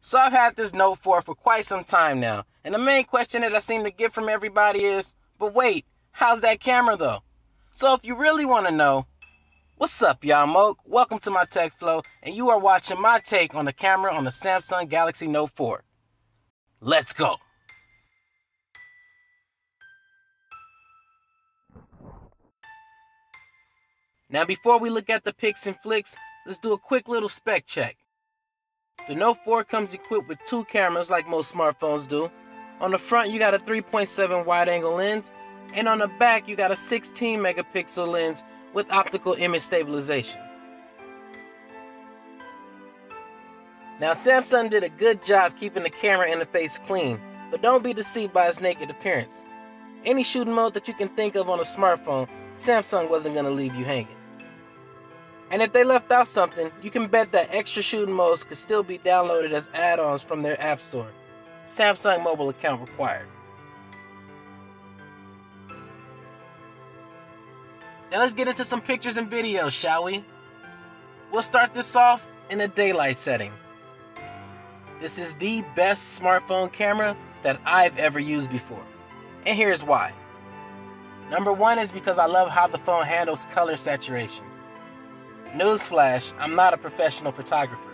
So I've had this Note 4 for quite some time now, and the main question that I seem to get from everybody is, but wait, how's that camera though? So if you really want to know, what's up y'all, Moke? Welcome to my Tech Flow, and you are watching my take on the camera on the Samsung Galaxy Note 4. Let's go! Now before we look at the pics and flicks, let's do a quick little spec check. The Note 4 comes equipped with two cameras like most smartphones do. On the front you got a 3.7 wide angle lens, and on the back you got a 16 megapixel lens with optical image stabilization. Now Samsung did a good job keeping the camera interface clean, but don't be deceived by its naked appearance. Any shooting mode that you can think of on a smartphone, Samsung wasn't going to leave you hanging. And if they left out something, you can bet that extra shooting modes could still be downloaded as add-ons from their app store. Samsung mobile account required. Now let's get into some pictures and videos, shall we? We'll start this off in a daylight setting. This is the best smartphone camera that I've ever used before. And here's why. Number one is because I love how the phone handles color saturation. Newsflash, I'm not a professional photographer.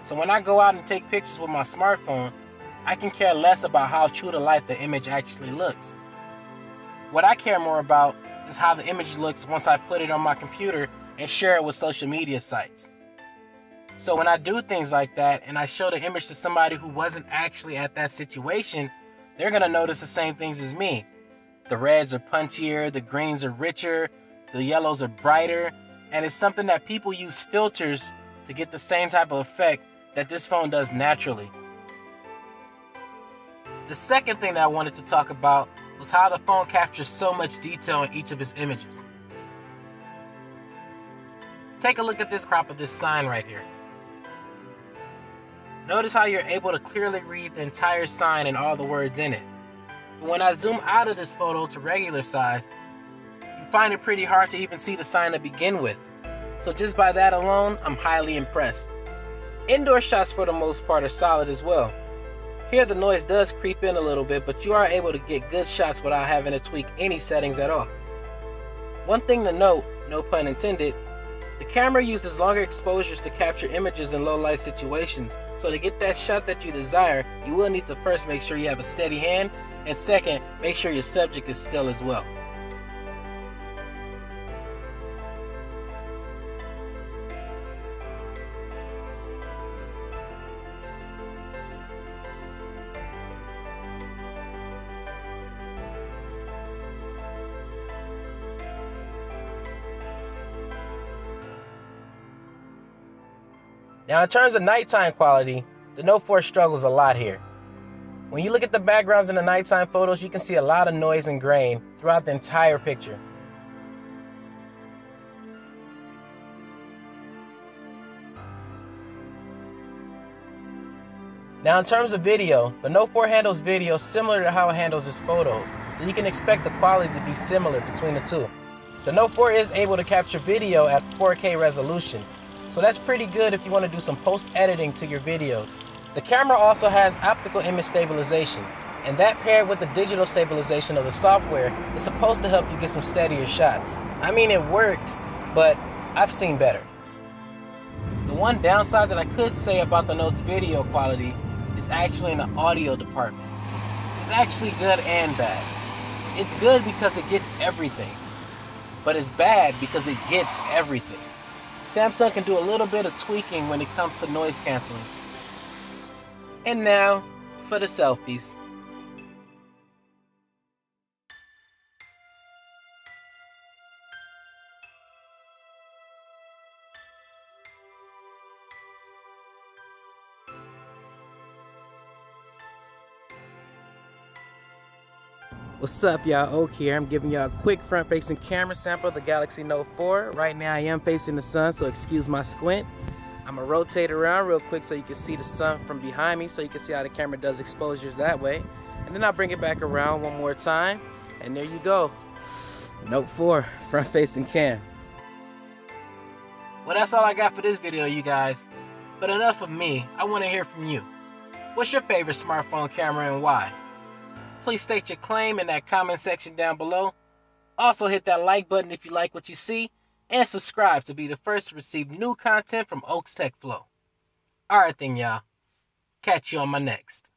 So when I go out and take pictures with my smartphone, I can care less about how true to life the image actually looks. What I care more about is how the image looks once I put it on my computer and share it with social media sites. So when I do things like that and I show the image to somebody who wasn't actually at that situation, they're gonna notice the same things as me. The reds are punchier, the greens are richer, the yellows are brighter, and it's something that people use filters to get the same type of effect that this phone does naturally. The second thing that I wanted to talk about was how the phone captures so much detail in each of its images. Take a look at this crop of this sign right here. Notice how you're able to clearly read the entire sign and all the words in it. But when I zoom out of this photo to regular size, you find it pretty hard to even see the sign to begin with. So just by that alone, I'm highly impressed. Indoor shots for the most part are solid as well. Here the noise does creep in a little bit, but you are able to get good shots without having to tweak any settings at all. One thing to note, no pun intended, the camera uses longer exposures to capture images in low light situations, so to get that shot that you desire, you will need to first make sure you have a steady hand, and second, make sure your subject is still as well. Now in terms of nighttime quality, the Note 4 struggles a lot here. When you look at the backgrounds in the nighttime photos, you can see a lot of noise and grain throughout the entire picture. Now in terms of video, the Note 4 handles video similar to how it handles its photos, so you can expect the quality to be similar between the two. The Note 4 is able to capture video at 4K resolution, so that's pretty good if you want to do some post-editing to your videos. The camera also has optical image stabilization, and that paired with the digital stabilization of the software is supposed to help you get some steadier shots. I mean, it works, but I've seen better. The one downside that I could say about the Note's video quality is actually in the audio department. It's actually good and bad. It's good because it gets everything, but it's bad because it gets everything. Samsung can do a little bit of tweaking when it comes to noise canceling. And now, for the selfies. What's up y'all, Oak here. I'm giving y'all a quick front-facing camera sample of the Galaxy Note 4. Right now I am facing the sun, so excuse my squint. I'm gonna rotate around real quick so you can see the sun from behind me, so you can see how the camera does exposures that way. And then I'll bring it back around one more time, and there you go. Note 4, front-facing cam. Well, that's all I got for this video, you guys. But enough of me, I wanna hear from you. What's your favorite smartphone camera and why? Please state your claim in that comment section down below. Also hit that like button if you like what you see, and subscribe to be the first to receive new content from Oaks Tech Flow. Alright then, y'all. Catch you on my next.